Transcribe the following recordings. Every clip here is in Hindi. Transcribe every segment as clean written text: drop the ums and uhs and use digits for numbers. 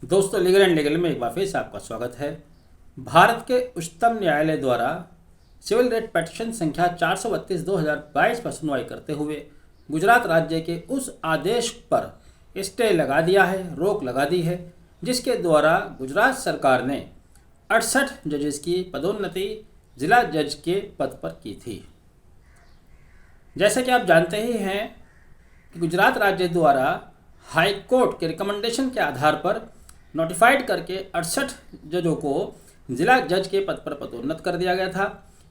दोस्तों, लीगल एंड लीगल में एक बार फिर से आपका स्वागत है। भारत के उच्चतम न्यायालय द्वारा सिविल रेट पेटिशन संख्या 432/2022 पर सुनवाई करते हुए गुजरात राज्य के उस आदेश पर स्टे लगा दिया है, रोक लगा दी है, जिसके द्वारा गुजरात सरकार ने 68 जजेस की पदोन्नति जिला जज के पद पर की थी। जैसे कि आप जानते ही हैं कि गुजरात राज्य द्वारा हाई कोर्ट के रिकमेंडेशन के आधार पर नोटिफाइड करके 68 जजों को जिला जज के पद पर पदोन्नत कर दिया गया था।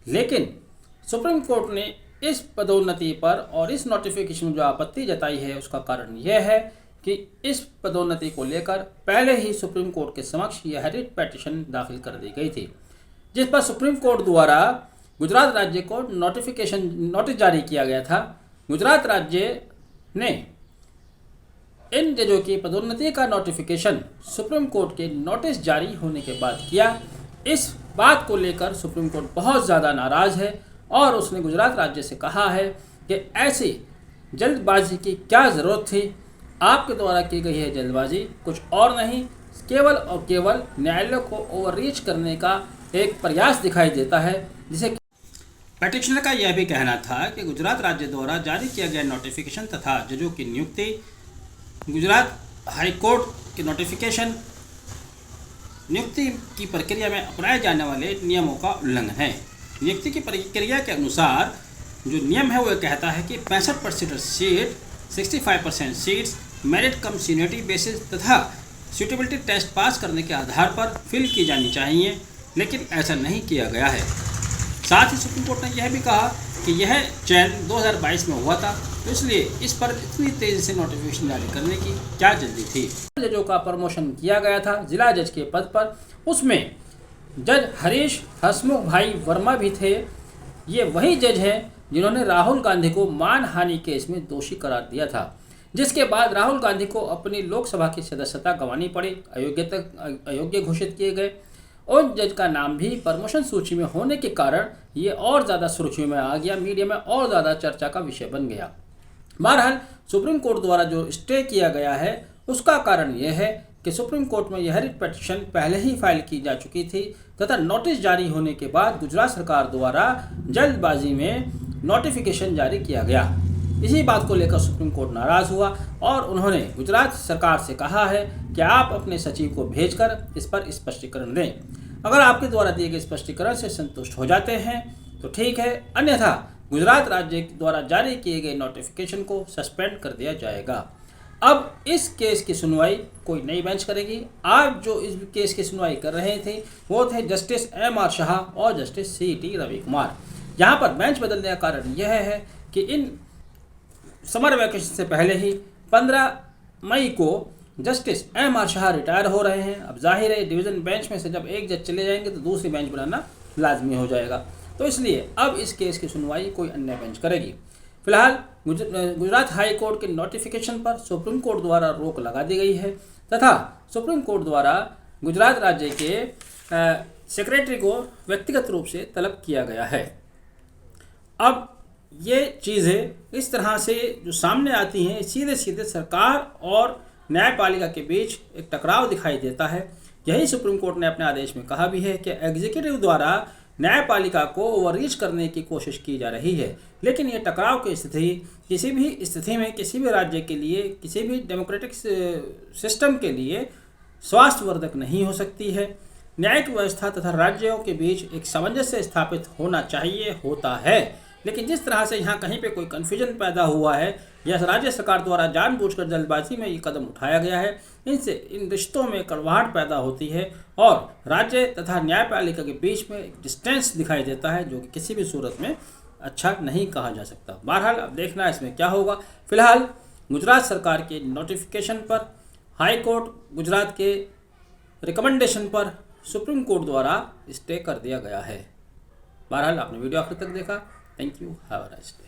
लेकिन सुप्रीम कोर्ट ने इस पदोन्नति पर और इस नोटिफिकेशन में जो आपत्ति जताई है, उसका कारण यह है कि इस पदोन्नति को लेकर पहले ही सुप्रीम कोर्ट के समक्ष यह रिट पिटीशन दाखिल कर दी गई थी, जिस पर सुप्रीम कोर्ट द्वारा गुजरात राज्य को नोटिस जारी किया गया था। गुजरात राज्य ने इन जजों की पदोन्नति का नोटिफिकेशन सुप्रीम कोर्ट के नोटिस जारी होने के बाद किया। इस बात को लेकर सुप्रीम कोर्ट बहुत ज़्यादा नाराज़ है और उसने गुजरात राज्य से कहा है कि ऐसी जल्दबाजी की क्या ज़रूरत थी। आपके द्वारा की गई है जल्दबाजी कुछ और नहीं, केवल और केवल न्यायालय को ओवररीच करने का एक प्रयास दिखाई देता है, जिसे पिटीशनर का यह भी कहना था कि गुजरात राज्य द्वारा जारी किया गया नोटिफिकेशन तथा जजों की नियुक्ति गुजरात हाई कोर्ट के नोटिफिकेशन नियुक्ति की प्रक्रिया में अपनाए जाने वाले नियमों का उल्लंघन है। नियुक्ति की प्रक्रिया के अनुसार जो नियम है वो कहता है कि 65% सीट, 65% सीट्स मेरिट कम सीनियरिटी बेसिस तथा सूटेबिलिटी टेस्ट पास करने के आधार पर फिल की जानी चाहिए, लेकिन ऐसा नहीं किया गया है। साथ ही सुप्रीम कोर्ट ने यह भी कहा कि यह चयन 2022 में हुआ था, तो इसलिए इस पर इतनी तेज़ी से नोटिफिकेशन जारी करने की क्या जल्दी थी। जजों का प्रमोशन किया गया था जिला जज के पद पर, उसमें जज हरीश हसमुख भाई वर्मा भी थे। ये वही जज हैं जिन्होंने राहुल गांधी को मानहानि केस में दोषी करार दिया था, जिसके बाद राहुल गांधी को अपनी लोकसभा की सदस्यता गंवानी पड़ी, अयोग्य घोषित किए गए। उन जज का नाम भी प्रमोशन सूची में होने के कारण ये और ज़्यादा सुर्खियों में आ गया, मीडिया में और ज़्यादा चर्चा का विषय बन गया। बहरहाल सुप्रीम कोर्ट द्वारा जो स्टे किया गया है उसका कारण यह है कि सुप्रीम कोर्ट में यह रिट पिटीशन पहले ही फाइल की जा चुकी थी तथा नोटिस जारी होने के बाद गुजरात सरकार द्वारा जल्दबाजी में नोटिफिकेशन जारी किया गया। इसी बात को लेकर सुप्रीम कोर्ट नाराज़ हुआ और उन्होंने गुजरात सरकार से कहा है कि आप अपने सचिव को भेजकर इस पर स्पष्टीकरण दें। अगर आपके द्वारा दिए गए स्पष्टीकरण से संतुष्ट हो जाते हैं तो ठीक है, अन्यथा गुजरात राज्य द्वारा जारी किए गए नोटिफिकेशन को सस्पेंड कर दिया जाएगा। अब इस केस की सुनवाई कोई नई बेंच करेगी। आज जो इस केस की सुनवाई कर रहे थे वो थे जस्टिस M.R. शाह और जस्टिस C.T. रवि कुमार। यहाँ पर बेंच बदलने का कारण यह है कि इन समर वैकेशन से पहले ही 15 मई को जस्टिस M.R. शाह रिटायर हो रहे हैं। अब जाहिर है डिवीज़न बेंच में से जब एक जज चले जाएंगे तो दूसरी बेंच बनाना लाजमी हो जाएगा, तो इसलिए अब इस केस की सुनवाई कोई अन्य बेंच करेगी। फिलहाल गुजरात हाई कोर्ट के नोटिफिकेशन पर सुप्रीम कोर्ट द्वारा रोक लगा दी गई है तथा सुप्रीम कोर्ट द्वारा गुजरात राज्य के सेक्रेटरी को व्यक्तिगत रूप से तलब किया गया है। अब ये चीज़ें इस तरह से जो सामने आती हैं, सीधे सीधे सरकार और न्यायपालिका के बीच एक टकराव दिखाई देता है। यही सुप्रीम कोर्ट ने अपने आदेश में कहा भी है कि एग्जीक्यूटिव द्वारा न्यायपालिका को ओवररीच करने की कोशिश की जा रही है, लेकिन ये टकराव की स्थिति किसी भी स्थिति में किसी भी राज्य के लिए, किसी भी डेमोक्रेटिक सिस्टम के लिए स्वास्थ्यवर्धक नहीं हो सकती है। न्यायिक व्यवस्था तथा राज्यों के बीच एक सामंजस्य स्थापित होना चाहिए, होता है, लेकिन जिस तरह से यहाँ कहीं पे कोई कन्फ्यूजन पैदा हुआ है या राज्य सरकार द्वारा जानबूझकर जल्दबाजी में ये कदम उठाया गया है, इनसे इन रिश्तों में कड़वाहट पैदा होती है और राज्य तथा न्यायपालिका के बीच में एक डिस्टेंस दिखाई देता है, जो कि किसी भी सूरत में अच्छा नहीं कहा जा सकता। बहरहाल अब देखना है इसमें क्या होगा। फिलहाल गुजरात सरकार के नोटिफिकेशन पर हाई कोर्ट गुजरात के रिकमेंडेशन पर सुप्रीम कोर्ट द्वारा स्टे कर दिया गया है। बहरहाल आपने वीडियो आखिर तक देखा। Thank you, have a nice day.